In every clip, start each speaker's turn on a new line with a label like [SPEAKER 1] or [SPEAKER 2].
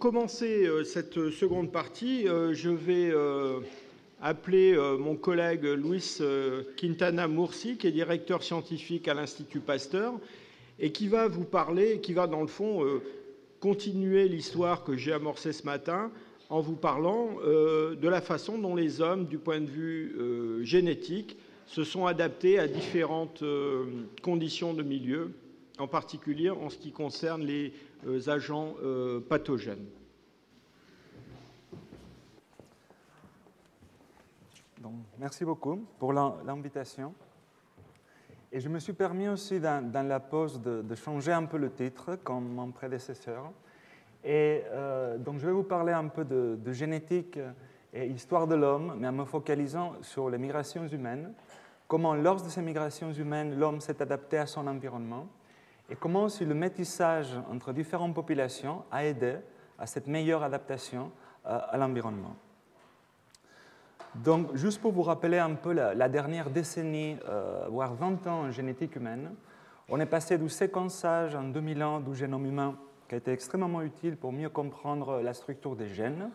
[SPEAKER 1] commencer cette seconde partie, je vais appeler mon collègue Luis Quintana Murci, qui est directeur scientifique à l'Institut Pasteur, et qui va vous parler, qui va dans le fond continuer l'histoire que j'ai amorcée ce matin en vous parlant de la façon dont les hommes, du point de vue génétique, se sont adaptés à différentes conditions de milieu, en particulier en ce qui concerne les agents pathogènes.
[SPEAKER 2] Donc, merci beaucoup pour l'invitation. Et je me suis permis aussi dans la pause de changer un peu le titre, comme mon prédécesseur. Et donc je vais vous parler un peu de génétique et histoire de l'homme, mais en me focalisant sur les migrations humaines, comment lors de ces migrations humaines, l'homme s'est adapté à son environnement, et comment aussi le métissage entre différentes populations a aidé à cette meilleure adaptation à l'environnement. Donc, juste pour vous rappeler un peu la dernière décennie, voire 20 ans en génétique humaine, on est passé du séquençage en 2000 ans du génome humain, qui a été extrêmement utile pour mieux comprendre la structure des gènes,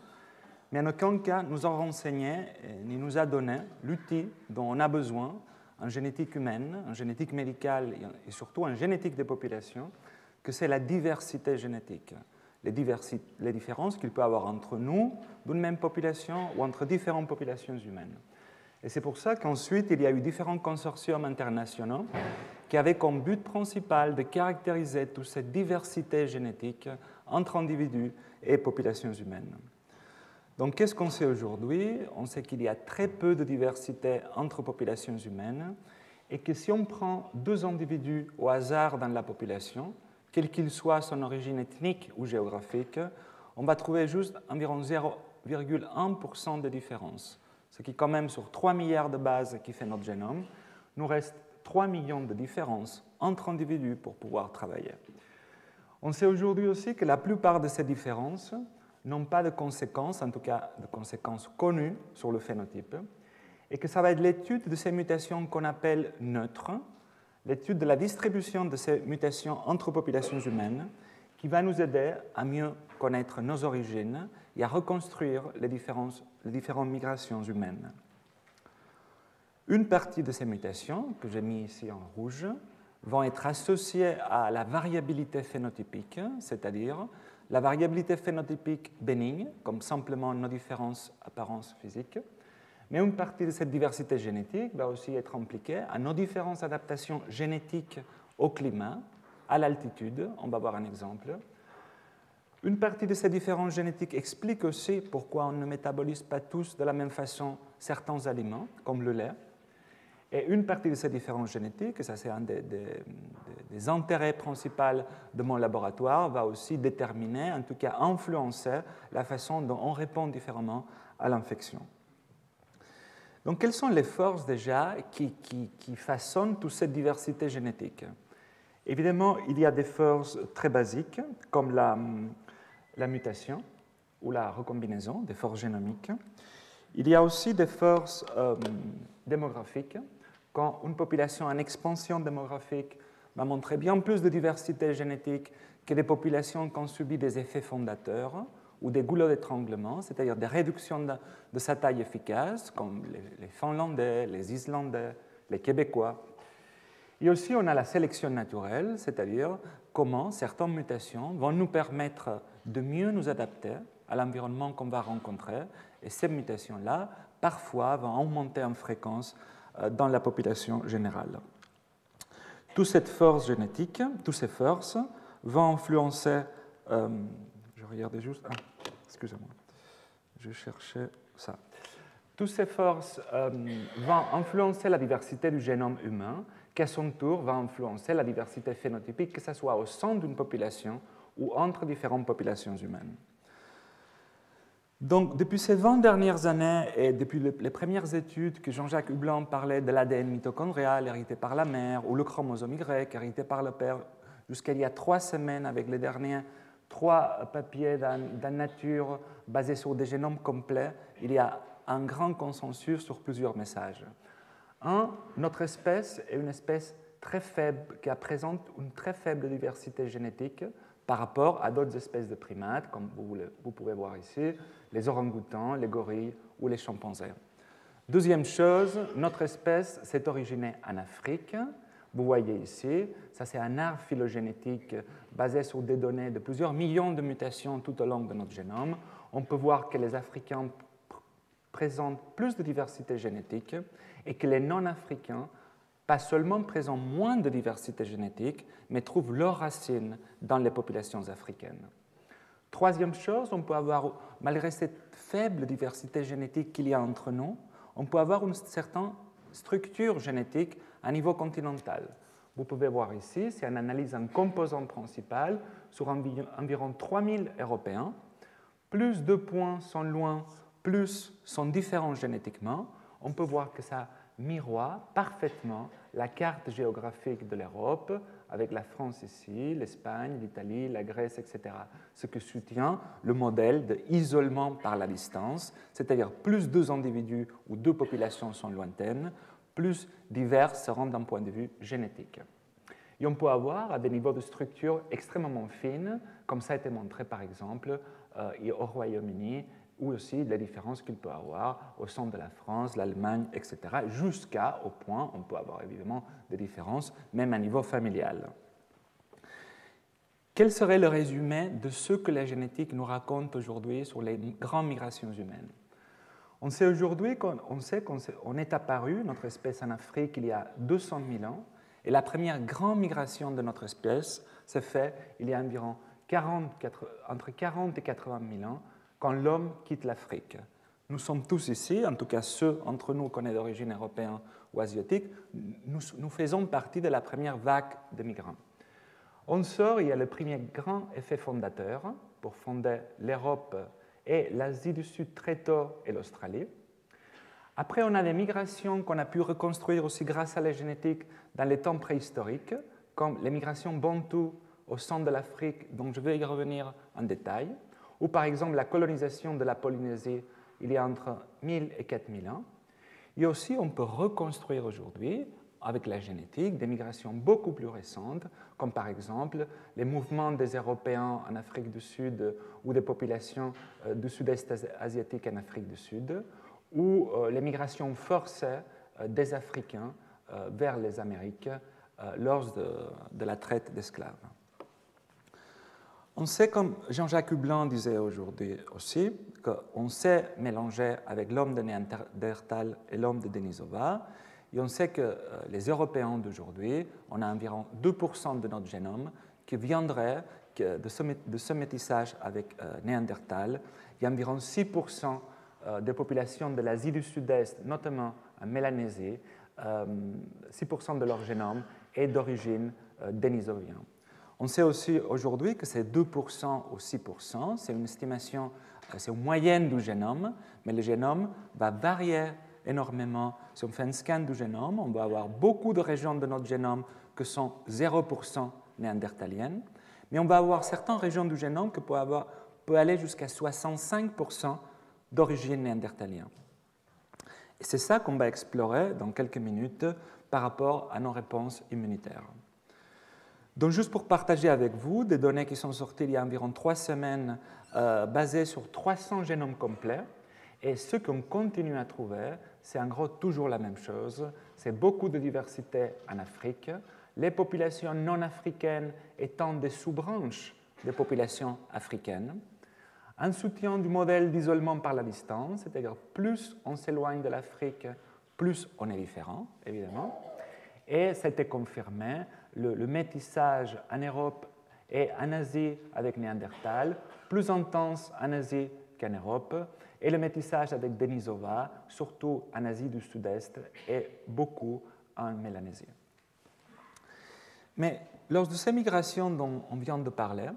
[SPEAKER 2] mais en aucun cas nous a renseigné ni nous a donné l'outil dont on a besoin en génétique humaine, en génétique médicale et surtout en génétique des populations, que c'est la diversité génétique. Les différences qu'il peut y avoir entre nous, d'une même population, ou entre différentes populations humaines. Et c'est pour ça qu'ensuite, il y a eu différents consortiums internationaux qui avaient comme but principal de caractériser toute cette diversité génétique entre individus et populations humaines. Donc, qu'est-ce qu'on sait aujourd'hui? On sait qu'il y a très peu de diversité entre populations humaines et que si on prend deux individus au hasard dans la population, quel qu'il soit son origine ethnique ou géographique, on va trouver juste environ 0,1% de différence. Ce qui, quand même, sur 3 milliards de bases qui fait notre génome, nous reste 3 millions de différences entre individus pour pouvoir travailler. On sait aujourd'hui aussi que la plupart de ces différences n'ont pas de conséquences, en tout cas de conséquences connues sur le phénotype, et que ça va être l'étude de ces mutations qu'on appelle neutres, l'étude de la distribution de ces mutations entre populations humaines, qui va nous aider à mieux connaître nos origines et à reconstruire les différentes migrations humaines. Une partie de ces mutations, que j'ai mis ici en rouge, vont être associées à la variabilité phénotypique, c'est-à-dire la variabilité phénotypique bénigne, comme simplement nos différences apparences physiques, mais une partie de cette diversité génétique va aussi être impliquée à nos différentes adaptations génétiques au climat, à l'altitude. On va voir un exemple. Une partie de ces différences génétiques explique aussi pourquoi on ne métabolise pas tous de la même façon certains aliments, comme le lait. Et une partie de ces différences génétiques, et ça c'est un des intérêts principaux de mon laboratoire, va aussi déterminer, en tout cas influencer, la façon dont on répond différemment à l'infection. Donc, quelles sont les forces déjà qui façonnent toute cette diversité génétique? Évidemment, il y a des forces très basiques, comme la mutation ou la recombinaison, des forces génomiques. Il y a aussi des forces démographiques. Quand une population en expansion démographique va montrer bien plus de diversité génétique que des populations qui ont subi des effets fondateurs, ou des goulots d'étranglement, c'est-à-dire des réductions de sa taille efficace, comme les Finlandais, les Islandais, les Québécois. Et aussi, on a la sélection naturelle, c'est-à-dire comment certaines mutations vont nous permettre de mieux nous adapter à l'environnement qu'on va rencontrer. Et ces mutations-là, parfois, vont augmenter en fréquence dans la population générale. Toute cette force génétique, toutes ces forces vont influencer... je regardais juste... Ah, excusez-moi. Je cherchais ça. Toutes ces forces vont influencer la diversité du génome humain, qui à son tour va influencer la diversité phénotypique, que ce soit au sein d'une population ou entre différentes populations humaines. Donc, depuis ces 20 dernières années et depuis les premières études que Jean-Jacques Hublin parlait de l'ADN mitochondrial hérité par la mère ou le chromosome Y hérité par le père, jusqu'à il y a 3 semaines avec les derniers 3 papiers dans Nature basés sur des génomes complets, il y a un grand consensus sur plusieurs messages. Notre espèce est une espèce très faible qui présente une très faible diversité génétique par rapport à d'autres espèces de primates, comme vous pouvez voir ici, les orang-outans, les gorilles ou les chimpanzés. Deuxième chose, notre espèce s'est originée en Afrique. Vous voyez ici, ça c'est un arbre phylogénétique basé sur des données de plusieurs millions de mutations tout au long de notre génome. On peut voir que les Africains présentent plus de diversité génétique et que les non-Africains, pas seulement présentent moins de diversité génétique, mais trouvent leurs racines dans les populations africaines. Troisième chose, on peut avoir, malgré cette faible diversité génétique qu'il y a entre nous, on peut avoir une certaine structure génétique à niveau continental. Vous pouvez voir ici, c'est une analyse en composante principale sur environ 3000 Européens. Plus de points sont loin, plus sont différents génétiquement. On peut voir que ça miroite parfaitement la carte géographique de l'Europe, avec la France ici, l'Espagne, l'Italie, la Grèce, etc. Ce que soutient le modèle d'isolement par la distance, c'est-à-dire plus deux individus ou deux populations sont lointaines, plus diverses seront d'un point de vue génétique. Et on peut avoir à des niveaux de structure extrêmement fines, comme ça a été montré par exemple au Royaume-Uni, ou aussi les différences qu'il peut avoir au centre de la France, l'Allemagne, etc., jusqu'au point, on peut avoir évidemment des différences, même à niveau familial. Quel serait le résumé de ce que la génétique nous raconte aujourd'hui sur les grandes migrations humaines? On sait aujourd'hui qu'on est apparu, notre espèce en Afrique, il y a 200 000 ans, et la première grande migration de notre espèce s'est faite il y a environ entre 40 et 80 000 ans, quand l'homme quitte l'Afrique. Nous sommes tous ici, en tout cas ceux d'entre nous qu'on est d'origine européenne ou asiatique, nous faisons partie de la première vague de migrants. On sort, il y a le premier grand effet fondateur pour fonder l'Europe et l'Asie du Sud très tôt et l'Australie. Après, on a des migrations qu'on a pu reconstruire aussi grâce à la génétique dans les temps préhistoriques, comme les migrations bantoues au centre de l'Afrique, dont je vais y revenir en détail, ou par exemple la colonisation de la Polynésie il y a entre 1000 et 4000 ans. Et aussi, on peut reconstruire aujourd'hui, avec la génétique, des migrations beaucoup plus récentes, comme par exemple les mouvements des Européens en Afrique du Sud ou des populations du Sud-Est asiatique en Afrique du Sud, ou les migrations forcées des Africains vers les Amériques lors de la traite d'esclaves. On sait, comme Jean-Jacques Hublin disait aujourd'hui aussi, qu'on sait mélanger avec l'homme de Néandertal et l'homme de Denisova, et on sait que les Européens d'aujourd'hui, on a environ 2% de notre génome qui viendrait de ce métissage avec Néandertal. Il y a environ 6% des populations de l'Asie du Sud-Est, notamment en Mélanésie, 6% de leur génome est d'origine dénisovienne. On sait aussi aujourd'hui que c'est 2% ou 6%, c'est une estimation, c'est une moyenne du génome, mais le génome va varier énormément. Si on fait un scan du génome, on va avoir beaucoup de régions de notre génome qui sont 0% néandertaliennes, mais on va avoir certaines régions du génome qui peuvent aller jusqu'à 65% d'origine néandertalienne. Et c'est ça qu'on va explorer dans quelques minutes par rapport à nos réponses immunitaires. Donc, juste pour partager avec vous des données qui sont sorties il y a environ 3 semaines, basées sur 300 génomes complets. Et ce qu'on continue à trouver, c'est en gros toujours la même chose. C'est beaucoup de diversité en Afrique. Les populations non africaines étant des sous-branches des populations africaines. Un soutien du modèle d'isolement par la distance, c'est-à-dire plus on s'éloigne de l'Afrique, plus on est différent, évidemment. Et ça a été confirmé, le métissage en Europe et en Asie avec Néandertal, plus intense en Asie qu'en Europe, et le métissage avec Denisova, surtout en Asie du Sud-Est et beaucoup en Mélanésie. Mais lors de ces migrations dont on vient de parler,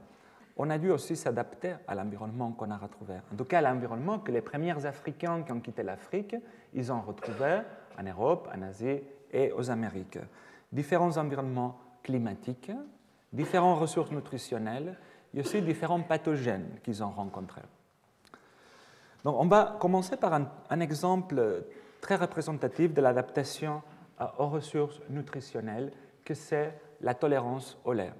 [SPEAKER 2] on a dû aussi s'adapter à l'environnement qu'on a retrouvé. En tout cas, l'environnement que les premiers Africains qui ont quitté l'Afrique, ils ont retrouvé en Europe, en Asie et aux Amériques. Différents environnements climatiques, différentes ressources nutritionnelles et aussi différents pathogènes qu'ils ont rencontrés. Donc, on va commencer par un exemple très représentatif de l'adaptation aux ressources nutritionnelles, que c'est la tolérance au lait.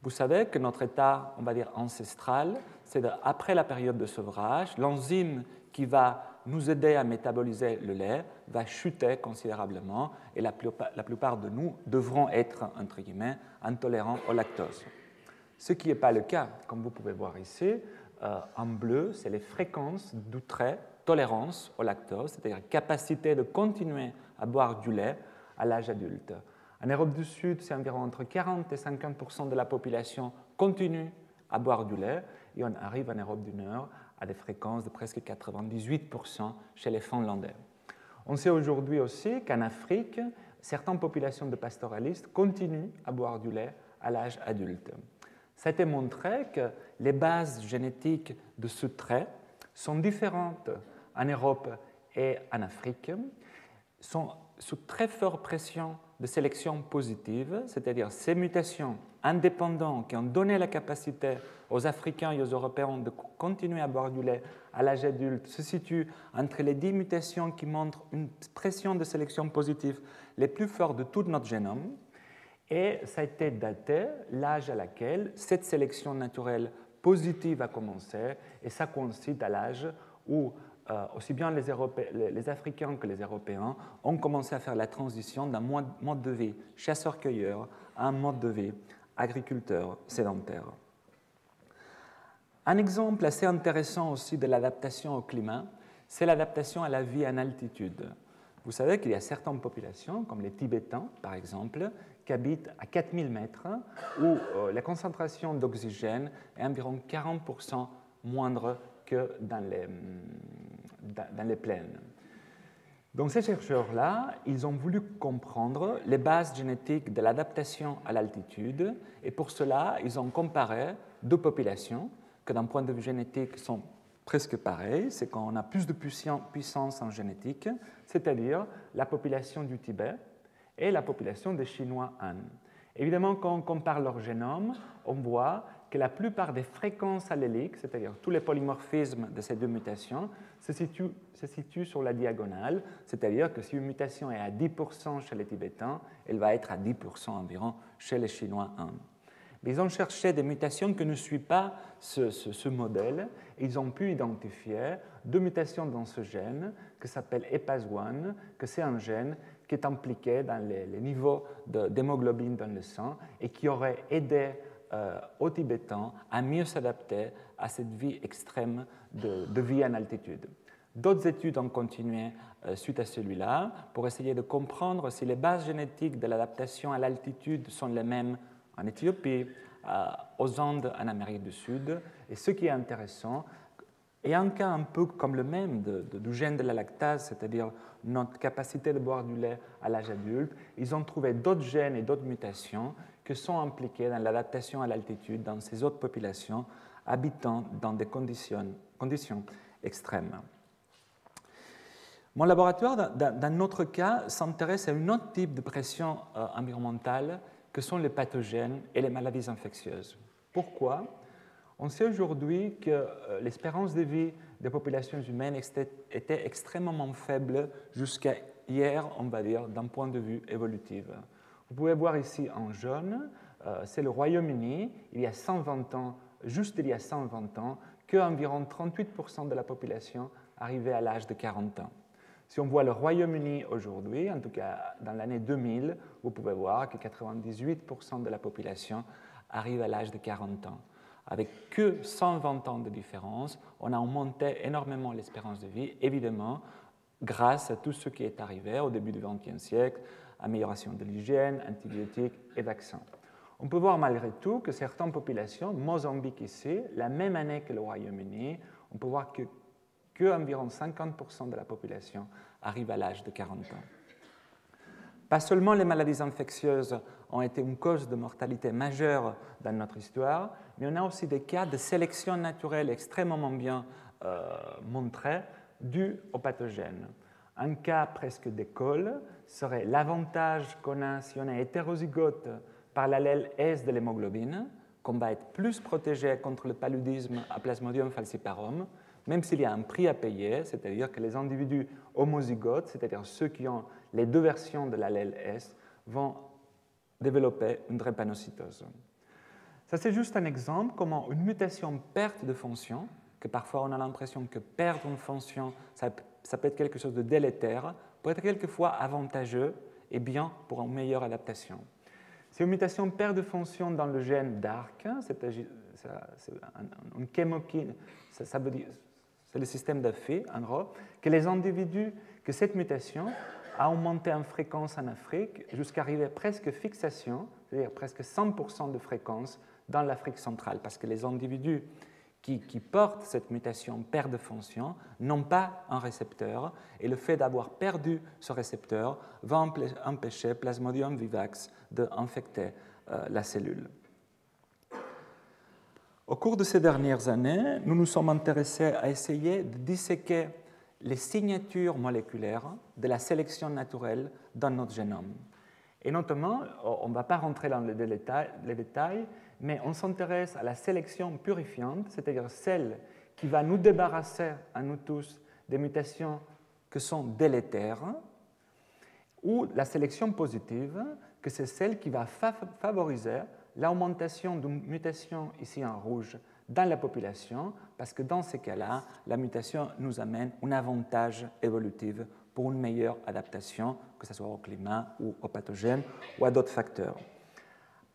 [SPEAKER 2] Vous savez que notre état, on va dire ancestral, c'est après la période de sevrage, l'enzyme qui va nous aider à métaboliser le lait va chuter considérablement et la plupart de nous devront être, entre guillemets, intolérants au lactose. Ce qui n'est pas le cas, comme vous pouvez voir ici, en bleu, c'est les fréquences du trait tolérance au lactose, c'est-à-dire capacité de continuer à boire du lait à l'âge adulte. En Europe du Sud, c'est environ entre 40 et 50% de la population continue à boire du lait, et on arrive en Europe du Nord à des fréquences de presque 98% chez les Finlandais. On sait aujourd'hui aussi qu'en Afrique, certaines populations de pastoralistes continuent à boire du lait à l'âge adulte. Ça a été montré que les bases génétiques de ce trait sont différentes en Europe et en Afrique, sont sous très forte pression de sélection positive, c'est-à-dire ces mutations indépendantes qui ont donné la capacité aux Africains et aux Européens de continuer à boire du lait à l'âge adulte se situent entre les 10 mutations qui montrent une pression de sélection positive les plus fortes de tout notre génome. Et ça a été daté l'âge à laquelle cette sélection naturelle positive a commencé, et ça coïncide à l'âge où aussi bien les Africains que les Européens ont commencé à faire la transition d'un mode de vie chasseur-cueilleur à un mode de vie agriculteur sédentaire. Un exemple assez intéressant aussi de l'adaptation au climat, c'est l'adaptation à la vie en altitude. Vous savez qu'il y a certaines populations, comme les Tibétains par exemple, qui habitent à 4000 mètres, où la concentration d'oxygène est environ 40% moindre que dans les plaines. Donc ces chercheurs-là, ils ont voulu comprendre les bases génétiques de l'adaptation à l'altitude, et pour cela, ils ont comparé deux populations qui, d'un point de vue génétique, sont presque pareilles. C'est qu'on a plus de puissance en génétique, c'est-à-dire la population du Tibet et la population des Chinois Han. Évidemment, quand on compare leur génome, on voit que la plupart des fréquences alléliques, c'est-à-dire tous les polymorphismes de ces deux mutations, se situent sur la diagonale, c'est-à-dire que si une mutation est à 10% chez les Tibétains, elle va être à 10% environ chez les Chinois Han. Mais ils ont cherché des mutations qui ne suivent pas ce modèle, et ils ont pu identifier deux mutations dans ce gène qui s'appelle EPAS1, que c'est un gène qui est impliqué dans les niveaux d'hémoglobine dans le sang et qui aurait aidé aux Tibétains à mieux s'adapter à cette vie extrême de vie en altitude. D'autres études ont continué suite à celui-là pour essayer de comprendre si les bases génétiques de l'adaptation à l'altitude sont les mêmes en Éthiopie, aux Andes en Amérique du Sud. Et ce qui est intéressant, et un cas un peu comme le même du gène de la lactase, c'est-à-dire notre capacité de boire du lait à l'âge adulte, ils ont trouvé d'autres gènes et d'autres mutations qui sont impliquées dans l'adaptation à l'altitude dans ces autres populations habitant dans des conditions extrêmes. Mon laboratoire, dans notre cas, s'intéresse à un autre type de pression environnementale que sont les pathogènes et les maladies infectieuses. Pourquoi ? On sait aujourd'hui que l'espérance de vie des populations humaines était extrêmement faible jusqu'à hier, on va dire, d'un point de vue évolutif. Vous pouvez voir ici en jaune, c'est le Royaume-Uni, il y a 120 ans, juste il y a 120 ans, qu'environ 38% de la population arrivait à l'âge de 40 ans. Si on voit le Royaume-Uni aujourd'hui, en tout cas dans l'année 2000, vous pouvez voir que 98% de la population arrive à l'âge de 40 ans. Avec que 120 ans de différence, on a augmenté énormément l'espérance de vie, évidemment, grâce à tout ce qui est arrivé au début du XXe siècle, amélioration de l'hygiène, antibiotiques et vaccins. On peut voir malgré tout que certaines populations, Mozambique ici, la même année que le Royaume-Uni, on peut voir que environ 50% de la population arrive à l'âge de 40 ans. Pas seulement les maladies infectieuses ont été une cause de mortalité majeure dans notre histoire, mais on a aussi des cas de sélection naturelle extrêmement bien montrés dus aux pathogènes. Un cas presque d'école serait l'avantage qu'on a si on est hétérozygote par l'allèle S de l'hémoglobine, qu'on va être plus protégé contre le paludisme à Plasmodium falciparum, même s'il y a un prix à payer, c'est-à-dire que les individus homozygotes, c'est-à-dire ceux qui ont les deux versions de l'allèle S, vont développer une drépanocytose. Ça, c'est juste un exemple comment une mutation perte de fonction, que parfois on a l'impression que perdre une fonction, ça peut être quelque chose de délétère, peut être quelquefois avantageux et bien pour une meilleure adaptation. Si une mutation perd de fonction dans le gène DARC, c'est une chémokine, ça veut dire, c'est le système de fait, en gros, que les individus, que cette mutation a augmenté en fréquence en Afrique jusqu'à arriver presque fixation, c'est-à-dire presque 100% de fréquence dans l'Afrique centrale, parce que les individus qui portent cette mutation perdent de fonction n'ont pas un récepteur, et le fait d'avoir perdu ce récepteur va empêcher Plasmodium vivax d'infecter la cellule. Au cours de ces dernières années, nous nous sommes intéressés à essayer de disséquer les signatures moléculaires de la sélection naturelle dans notre génome. Et notamment, on ne va pas rentrer dans les détails, mais on s'intéresse à la sélection purifiante, c'est-à-dire celle qui va nous débarrasser à nous tous des mutations qui sont délétères, ou la sélection positive, que c'est celle qui va favoriser l'augmentation d'une mutation ici en rouge dans la population, parce que dans ces cas-là, la mutation nous amène un avantage évolutif pour une meilleure adaptation, que ce soit au climat ou aux pathogènes ou à d'autres facteurs.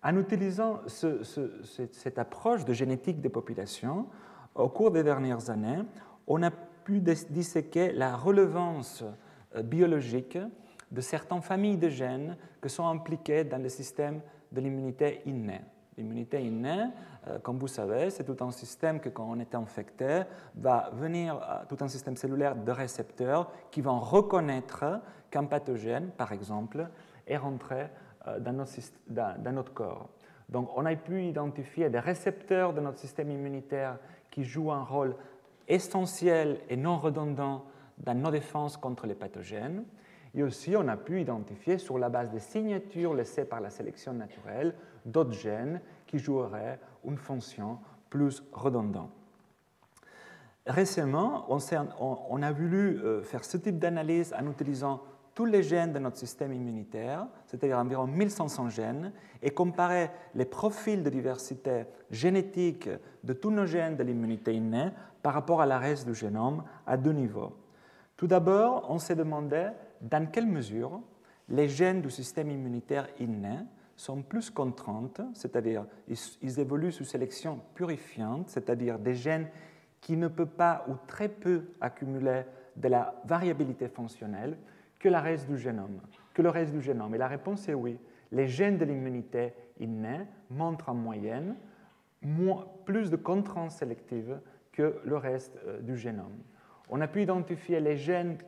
[SPEAKER 2] En utilisant cette approche de génétique des populations, au cours des dernières années, on a pu disséquer la relevance biologique de certaines familles de gènes qui sont impliquées dans le système de l'immunité innée. L'immunité innée, comme vous savez, c'est tout un système que, quand on est infecté, va venir, tout un système cellulaire de récepteurs qui vont reconnaître qu'un pathogène, par exemple, est rentré dans notre corps. Donc, on a pu identifier des récepteurs de notre système immunitaire qui jouent un rôle essentiel et non redondant dans nos défenses contre les pathogènes. Et aussi, on a pu identifier, sur la base des signatures laissées par la sélection naturelle, d'autres gènes qui joueraient une fonction plus redondante. Récemment, on a voulu faire ce type d'analyse en utilisant tous les gènes de notre système immunitaire, c'est-à-dire environ 1500 gènes, et comparer les profils de diversité génétique de tous nos gènes de l'immunité innée par rapport à la reste du génome à deux niveaux. Tout d'abord, on s'est demandé dans quelle mesure les gènes du système immunitaire inné sont plus contraintes, c'est-à-dire ils évoluent sous sélection purifiante, c'est-à-dire des gènes qui ne peuvent pas ou très peu accumuler de la variabilité fonctionnelle que le reste du génome. Et la réponse est oui. Les gènes de l'immunité innée montrent en moyenne plus de contraintes sélectives que le reste du génome. On a pu identifier les gènes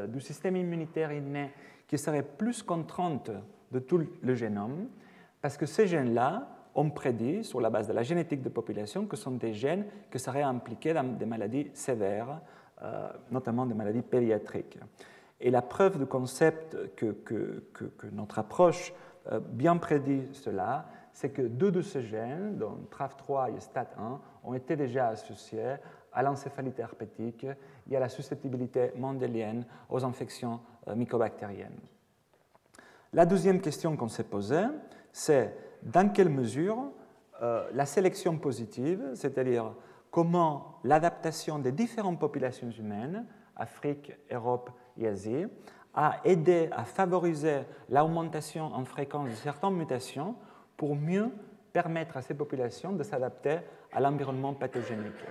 [SPEAKER 2] du système immunitaire inné qui seraient plus contraintes de tout le génome, parce que ces gènes-là, on prédit, sur la base de la génétique de population, que ce sont des gènes qui seraient impliqués dans des maladies sévères, notamment des maladies pédiatriques. Et la preuve du concept que notre approche bien prédit cela, c'est que deux de ces gènes, donc TRAF3 et STAT1, ont été déjà associés à l'encéphalite herpétique et à la susceptibilité mendélienne aux infections mycobactériennes. La deuxième question qu'on s'est posée, c'est dans quelle mesure la sélection positive, c'est-à-dire comment l'adaptation des différentes populations humaines, Afrique, Europe et Asie, a aidé à favoriser l'augmentation en fréquence de certaines mutations pour mieux permettre à ces populations de s'adapter à l'environnement pathogénique.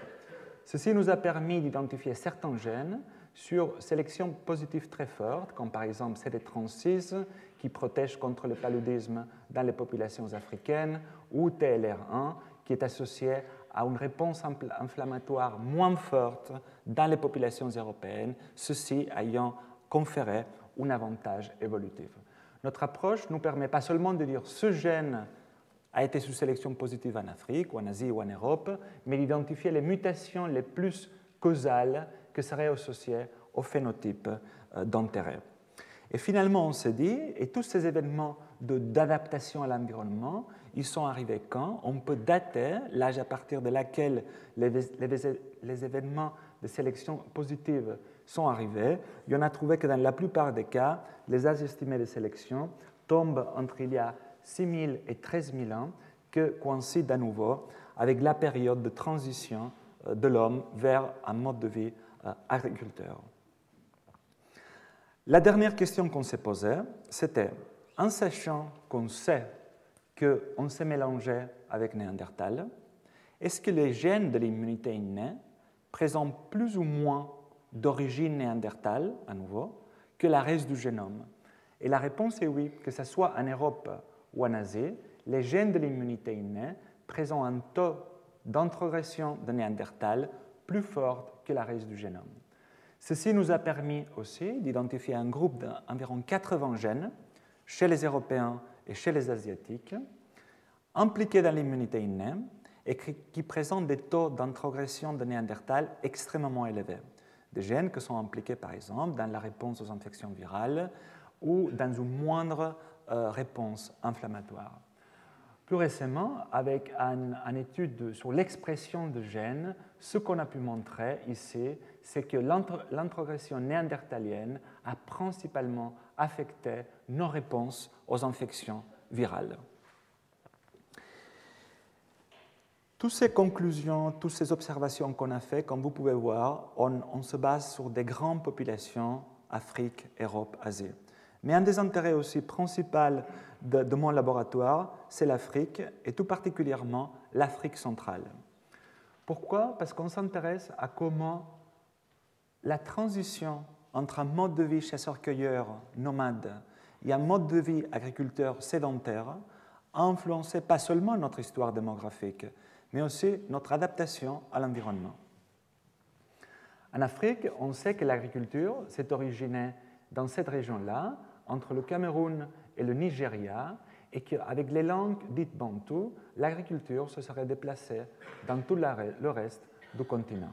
[SPEAKER 2] Ceci nous a permis d'identifier certains gènes sur sélection positive très forte, comme par exemple CD36, qui protège contre le paludisme dans les populations africaines, ou TLR1, qui est associé à une réponse inflammatoire moins forte dans les populations européennes, ceci ayant conféré un avantage évolutif. Notre approche nous permet pas seulement de dire ce gène a été sous sélection positive en Afrique, ou en Asie, ou en Europe, mais d'identifier les mutations les plus causales qui seraient associées au phénotype d'intérêt. Et finalement, on s'est dit, et tous ces événements d'adaptation à l'environnement, ils sont arrivés quand? On peut dater l'âge à partir de laquelle les événements de sélection positive sont arrivés. Et on a trouvé que dans la plupart des cas, les âges estimés de sélection tombent entre il y a 6 000 et 13 000 ans, qui coïncide à nouveau avec la période de transition de l'homme vers un mode de vie agriculteur. La dernière question qu'on s'est posée, c'était, en sachant qu'on sait qu'on s'est mélangé avec Néandertal, est-ce que les gènes de l'immunité innée présentent plus ou moins d'origine néandertale, à nouveau, que le reste du génome? Et la réponse est oui, que ce soit en Europe ou en Asie, les gènes de l'immunité innée présentent un taux d'introgression de Néandertal plus fort que le reste du génome. Ceci nous a permis aussi d'identifier un groupe d'environ 80 gènes chez les Européens et chez les Asiatiques, impliqués dans l'immunité innée et qui présentent des taux d'introgression de Néandertal extrêmement élevés. Des gènes qui sont impliqués, par exemple, dans la réponse aux infections virales ou dans une moindre réponse inflammatoire. Plus récemment, avec une étude sur l'expression de gènes, ce qu'on a pu montrer ici, c'est que l'introgression néandertalienne a principalement affecté nos réponses aux infections virales. Toutes ces conclusions, toutes ces observations qu'on a faites, comme vous pouvez voir, on se base sur des grandes populations, Afrique, Europe, Asie. Mais un des intérêts aussi principaux de mon laboratoire, c'est l'Afrique, et tout particulièrement l'Afrique centrale. Pourquoi? Parce qu'on s'intéresse à comment la transition entre un mode de vie chasseur-cueilleur nomade et un mode de vie agriculteur sédentaire a influencé pas seulement notre histoire démographique, mais aussi notre adaptation à l'environnement. En Afrique, on sait que l'agriculture s'est originée dans cette région-là, entre le Cameroun et le Nigeria, et qu'avec les langues dites bantoues, l'agriculture se serait déplacée dans tout le reste du continent.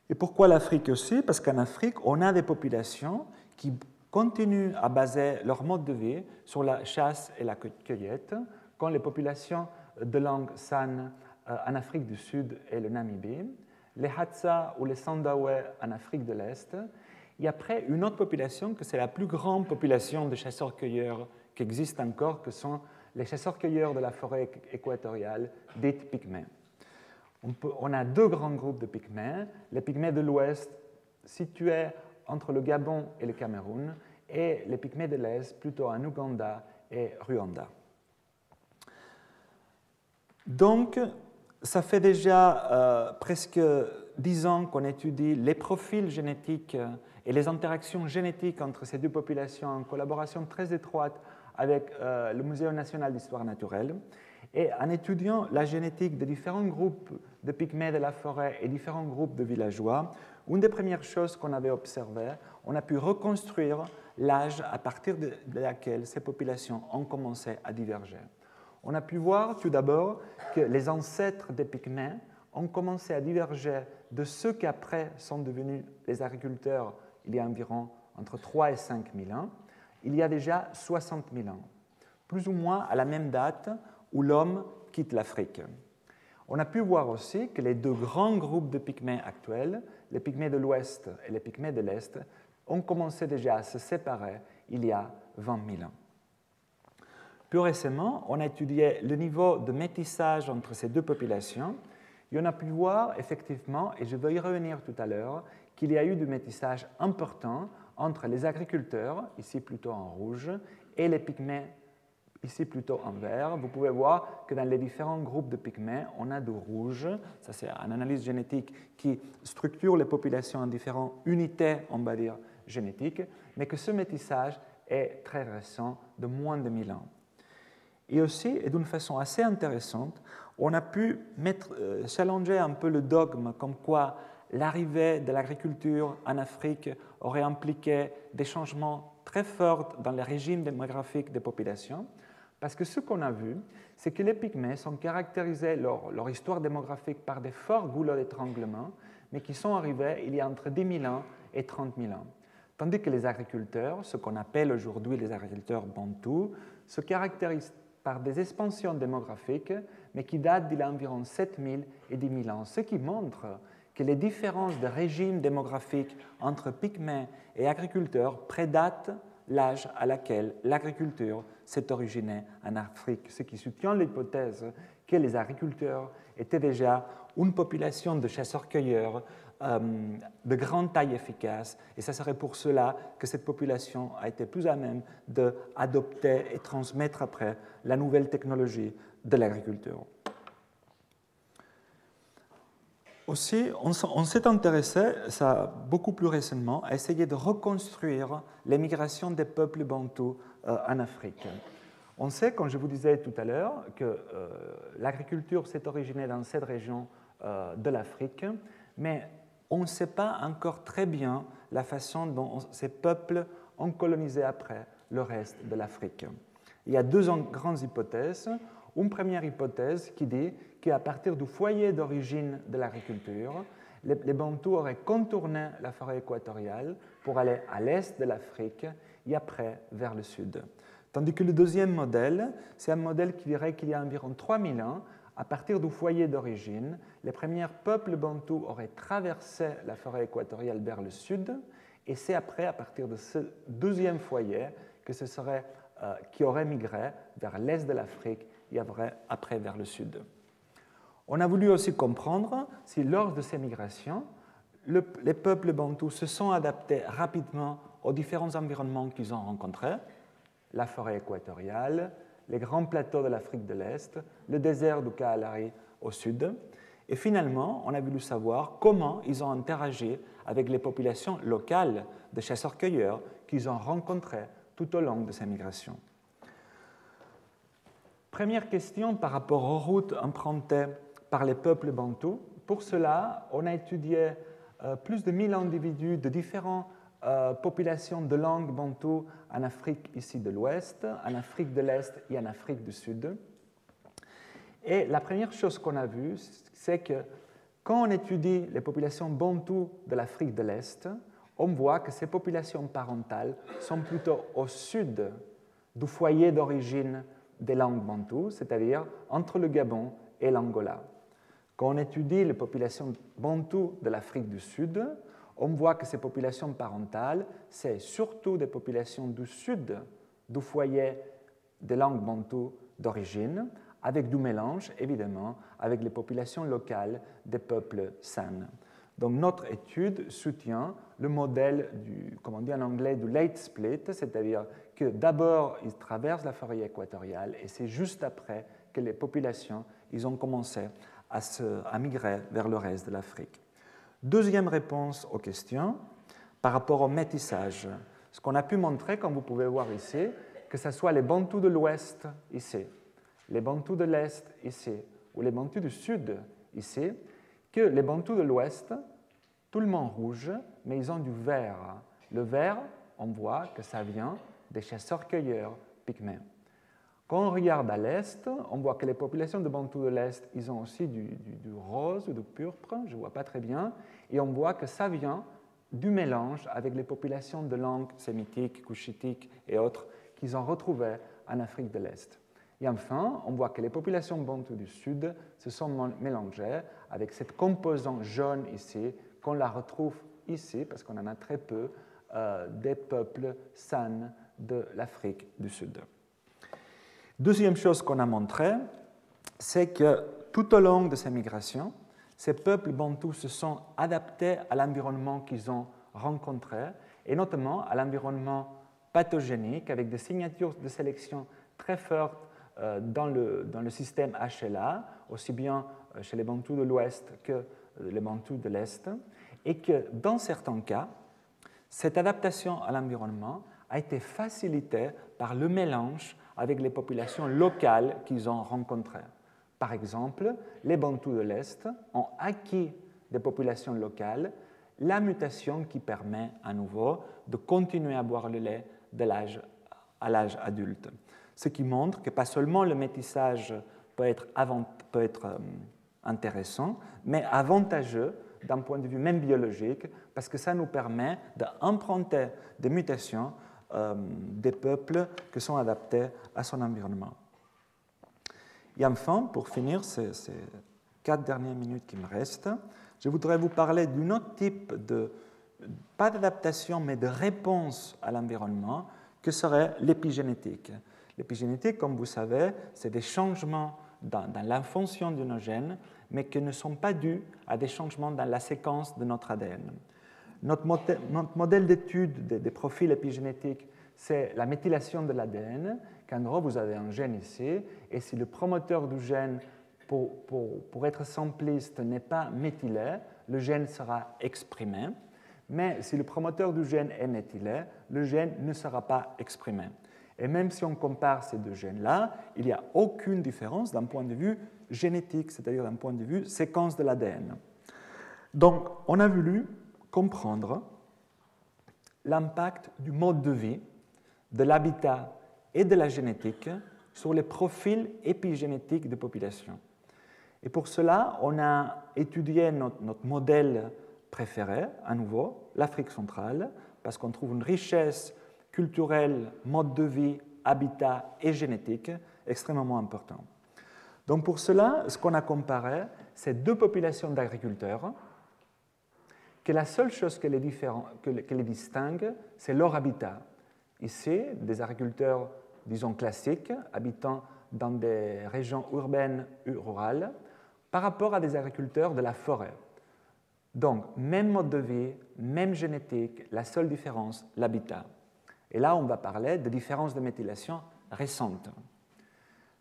[SPEAKER 2] Et pourquoi l'Afrique aussi? Parce qu'en Afrique, on a des populations qui continuent à baser leur mode de vie sur la chasse et la cueillette, comme les populations de langue san en Afrique du Sud et le Namibie, les Hadza ou les Sandawe en Afrique de l'Est, et après une autre population que c'est la plus grande population de chasseurs-cueilleurs qui existe encore, que sont les chasseurs-cueilleurs de la forêt équatoriale, dites pygmées. On a deux grands groupes de pygmées, les pygmées de l'Ouest situés entre le Gabon et le Cameroun, et les pygmées de l'Est plutôt en Ouganda et Rwanda. Donc, ça fait déjà presque 10 ans qu'on étudie les profils génétiques et les interactions génétiques entre ces deux populations en collaboration très étroite avec le Muséum national d'histoire naturelle. Et en étudiant la génétique de différents groupes de pygmées de la forêt et différents groupes de villageois, une des premières choses qu'on avait observées, on a pu reconstruire l'âge à partir de laquelle ces populations ont commencé à diverger. On a pu voir tout d'abord que les ancêtres des pygmées ont commencé à diverger de ceux qui après sont devenus les agriculteurs il y a environ entre 3 et 5 000 ans, il y a déjà 60 000 ans, plus ou moins à la même date où l'homme quitte l'Afrique. On a pu voir aussi que les deux grands groupes de pygmées actuels, les pygmées de l'Ouest et les pygmées de l'Est, ont commencé déjà à se séparer il y a 20 000 ans. Plus récemment, on a étudié le niveau de métissage entre ces deux populations et on a pu voir effectivement, et je vais y revenir tout à l'heure, qu'il y a eu du métissage important entre les agriculteurs, ici plutôt en rouge, et les pygmées, ici plutôt en vert. Vous pouvez voir que dans les différents groupes de pygmées, on a du rouge. Ça, c'est une analyse génétique qui structure les populations en différentes unités, on va dire, génétiques, mais que ce métissage est très récent, de moins de 1000 ans. Et aussi, et d'une façon assez intéressante, on a pu challenger un peu le dogme comme quoi l'arrivée de l'agriculture en Afrique aurait impliqué des changements très forts dans les régimes démographiques des populations, parce que ce qu'on a vu, c'est que les pygmées sont caractérisés leur histoire démographique par des forts goulots d'étranglement, mais qui sont arrivés il y a entre 10 000 ans et 30 000 ans. Tandis que les agriculteurs, ce qu'on appelle aujourd'hui les agriculteurs bantous, se caractérisent par des expansions démographiques, mais qui datent d'il y a environ 7 000 et 10 000 ans, ce qui montre que les différences de régime démographique entre pygmées et agriculteurs prédatent l'âge à laquelle l'agriculture s'est originée en Afrique, ce qui soutient l'hypothèse que les agriculteurs étaient déjà une population de chasseurs-cueilleurs de grande taille efficace, et ce serait pour cela que cette population a été plus à même d'adopter et transmettre après la nouvelle technologie de l'agriculture. Aussi, on s'est intéressé, ça beaucoup plus récemment, à essayer de reconstruire l'émigration des peuples bantous en Afrique. On sait, comme je vous disais tout à l'heure, que l'agriculture s'est originée dans cette région de l'Afrique, mais on ne sait pas encore très bien la façon dont ces peuples ont colonisé après le reste de l'Afrique. Il y a deux grandes hypothèses. Une première hypothèse qui dit qu'à partir du foyer d'origine de l'agriculture, les Bantous auraient contourné la forêt équatoriale pour aller à l'est de l'Afrique et après vers le sud. Tandis que le deuxième modèle, c'est un modèle qui dirait qu'il y a environ 3000 ans, à partir du foyer d'origine, les premiers peuples bantous auraient traversé la forêt équatoriale vers le sud, et c'est après, à partir de ce deuxième foyer, que ce serait qui aurait migré vers l'est de l'Afrique et après vers le sud. On a voulu aussi comprendre si lors de ces migrations, les peuples bantous se sont adaptés rapidement aux différents environnements qu'ils ont rencontrés, la forêt équatoriale, les grands plateaux de l'Afrique de l'Est, le désert du Kalahari au sud. Et finalement, on a voulu savoir comment ils ont interagi avec les populations locales de chasseurs-cueilleurs qu'ils ont rencontrées tout au long de ces migrations. Première question par rapport aux routes empruntées par les peuples bantous. Pour cela, on a étudié plus de 1000 individus de différentes populations de langue bantou en Afrique ici de l'Ouest, en Afrique de l'Est et en Afrique du Sud. Et la première chose qu'on a vue, c'est que quand on étudie les populations bantous de l'Afrique de l'Est, on voit que ces populations parentales sont plutôt au sud du foyer d'origine des langues bantoues, c'est-à-dire entre le Gabon et l'Angola. Quand on étudie les populations bantoues de l'Afrique du Sud, on voit que ces populations parentales, c'est surtout des populations du sud du foyer des langues bantoues d'origine, avec du mélange, évidemment, avec les populations locales des peuples San. Donc notre étude soutient le modèle du, comme on dit en anglais, du late split, c'est-à-dire que d'abord ils traversent la forêt équatoriale et c'est juste après que les populations ils ont commencé à migrer vers le reste de l'Afrique. Deuxième réponse aux questions, par rapport au métissage. Ce qu'on a pu montrer, comme vous pouvez voir ici, que ce soit les Bantous de l'Ouest ici, les Bantous de l'Est ici, ou les Bantous du Sud ici, que les Bantous de l'Ouest, tout le monde rouge, mais ils ont du vert. Le vert, on voit que ça vient des chasseurs-cueilleurs pygmées. Quand on regarde à l'Est, on voit que les populations de Bantous de l'Est, ils ont aussi du rose ou du pourpre, je ne vois pas très bien, et on voit que ça vient du mélange avec les populations de langues sémitiques, couchitiques et autres qu'ils ont retrouvées en Afrique de l'Est. Et enfin, on voit que les populations bantoues du Sud se sont mélangées avec cette composante jaune ici, qu'on la retrouve ici, parce qu'on en a très peu, des peuples San de l'Afrique du Sud. Deuxième chose qu'on a montré, c'est que tout au long de ces migrations, ces peuples bantous se sont adaptés à l'environnement qu'ils ont rencontré, et notamment à l'environnement pathogénique, avec des signatures de sélection très fortes dans le système HLA, aussi bien chez les Bantous de l'Ouest que les Bantous de l'Est, et que dans certains cas, cette adaptation à l'environnement a été facilitée par le mélange avec les populations locales qu'ils ont rencontrées. Par exemple, les Bantous de l'Est ont acquis des populations locales la mutation qui permet à nouveau de continuer à boire le lait à l'âge adulte. Ce qui montre que pas seulement le métissage peut être intéressant, mais avantageux d'un point de vue même biologique, parce que ça nous permet d'emprunter des mutations des peuples qui sont adaptés à son environnement. Et enfin, pour finir ces 4 dernières minutes qui me restent, je voudrais vous parler d'un autre type pas d'adaptation, mais de réponse à l'environnement, que serait l'épigénétique. L'épigénétique, comme vous savez, c'est des changements dans la fonction de nos gènes, mais qui ne sont pas dus à des changements dans la séquence de notre ADN. Notre modèle d'étude des profils épigénétiques, c'est la méthylation de l'ADN, qu'en gros, vous avez un gène ici, et si le promoteur du gène, pour être simpliste, n'est pas méthylé, le gène sera exprimé, mais si le promoteur du gène est méthylé, le gène ne sera pas exprimé. Et même si on compare ces deux gènes-là, il n'y a aucune différence d'un point de vue génétique, c'est-à-dire d'un point de vue séquence de l'ADN. Donc, on a voulu comprendre l'impact du mode de vie, de l'habitat et de la génétique sur les profils épigénétiques des populations. Et pour cela, on a étudié notre modèle préféré, à nouveau, l'Afrique centrale, parce qu'on trouve une richesse culturelle, mode de vie, habitat et génétique extrêmement importante. Donc pour cela, ce qu'on a comparé, c'est deux populations d'agriculteurs, que la seule chose qui les distingue, c'est leur habitat. Ici, des agriculteurs, disons, classiques, habitant dans des régions urbaines ou rurales, par rapport à des agriculteurs de la forêt. Donc, même mode de vie, même génétique, la seule différence, l'habitat. Et là, on va parler de différences de méthylation récentes.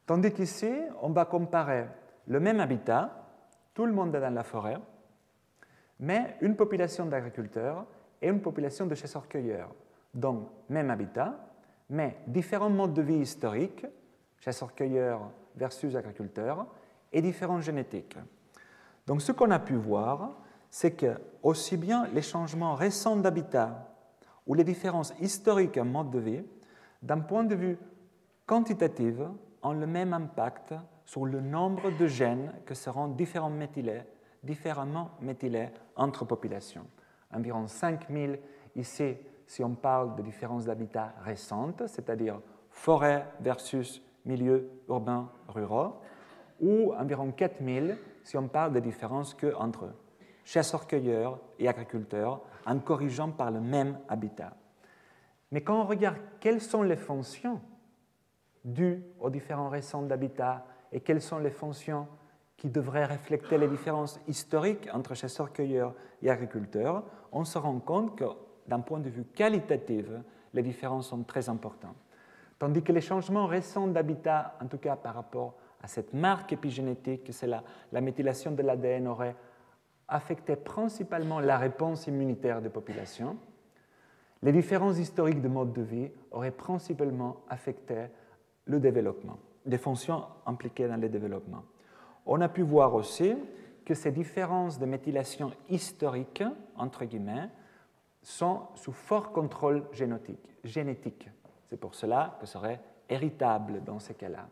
[SPEAKER 2] Tandis qu'ici, on va comparer le même habitat, tout le monde est dans la forêt, mais une population d'agriculteurs et une population de chasseurs-cueilleurs. Donc, même habitat, mais différents modes de vie historiques, chasseurs-cueilleurs versus agriculteurs, et différentes génétiques. Donc, ce qu'on a pu voir, c'est que aussi bien les changements récents d'habitat ou les différences historiques en mode de vie, d'un point de vue quantitatif, ont le même impact sur le nombre de gènes que seront différemment méthylés entre populations. Environ 5000 ici, si on parle de différences d'habitat récentes, c'est-à-dire forêt versus milieux urbains ruraux, ou environ 4000 si on parle de différences qu'entre chasseurs-cueilleurs et agriculteurs, en corrigeant par le même habitat. Mais quand on regarde quelles sont les fonctions dues aux différents récents d'habitat et quelles sont les fonctions qui devraient refléter les différences historiques entre chasseurs-cueilleurs et agriculteurs, on se rend compte que d'un point de vue qualitatif, les différences sont très importantes. Tandis que les changements récents d'habitat, en tout cas par rapport à cette marque épigénétique, que c'est la méthylation de l'ADN, aurait affecté principalement la réponse immunitaire des populations. Les différences historiques de mode de vie auraient principalement affecté le développement, des fonctions impliquées dans le développement. On a pu voir aussi que ces différences de méthylation historique, entre guillemets, sont sous fort contrôle génétique. C'est pour cela que ce serait héritable dans ces cas-là.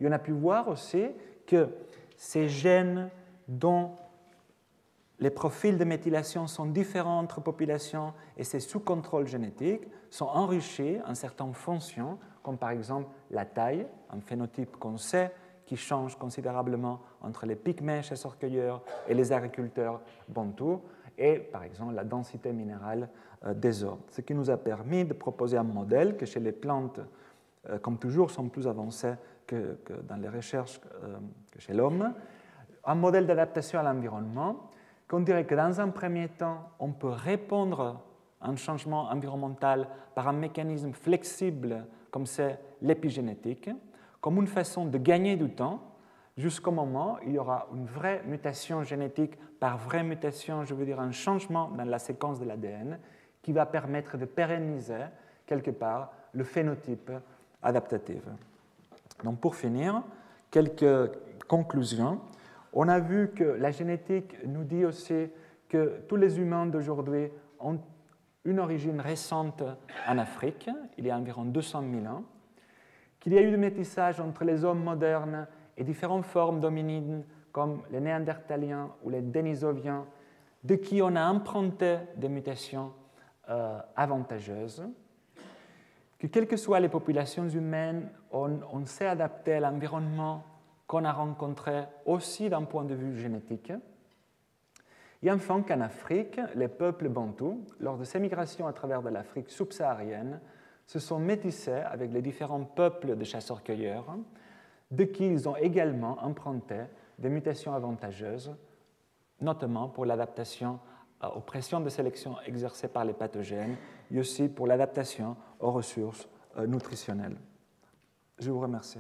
[SPEAKER 2] Et on a pu voir aussi que ces gènes dont les profils de méthylation sont différents entre populations et c'est sous contrôle génétique sont enrichis en certaines fonctions, comme par exemple la taille, un phénotype qu'on sait qui change considérablement entre les pygmées chasseurs-cueilleurs et les agriculteurs bantous, et par exemple la densité minérale des os. Ce qui nous a permis de proposer un modèle que chez les plantes, comme toujours, sont plus avancés que dans les recherches que chez l'homme, un modèle d'adaptation à l'environnement, qu'on dirait que dans un premier temps, on peut répondre à un changement environnemental par un mécanisme flexible comme c'est l'épigénétique, comme une façon de gagner du temps jusqu'au moment où il y aura une vraie mutation génétique. Par vraie mutation, je veux dire un changement dans la séquence de l'ADN qui va permettre de pérenniser quelque part le phénotype adaptatif. Donc pour finir, quelques conclusions. On a vu que la génétique nous dit aussi que tous les humains d'aujourd'hui ont une origine récente en Afrique, il y a environ 200 000 ans, qu'il y a eu du métissage entre les hommes modernes et différentes formes d'hominines comme les néandertaliens ou les dénisoviens, de qui on a emprunté des mutations avantageuses, que quelles que soient les populations humaines, on s'est adapté à l'environnement qu'on a rencontré aussi d'un point de vue génétique. Et enfin qu'en Afrique, les peuples bantous, lors de ces migrations à travers de l'Afrique subsaharienne, se sont métissés avec les différents peuples de chasseurs-cueilleurs, de qui ils ont également emprunté des mutations avantageuses, notamment pour l'adaptation aux pressions de sélection exercées par les pathogènes et aussi pour l'adaptation aux ressources nutritionnelles. Je vous remercie.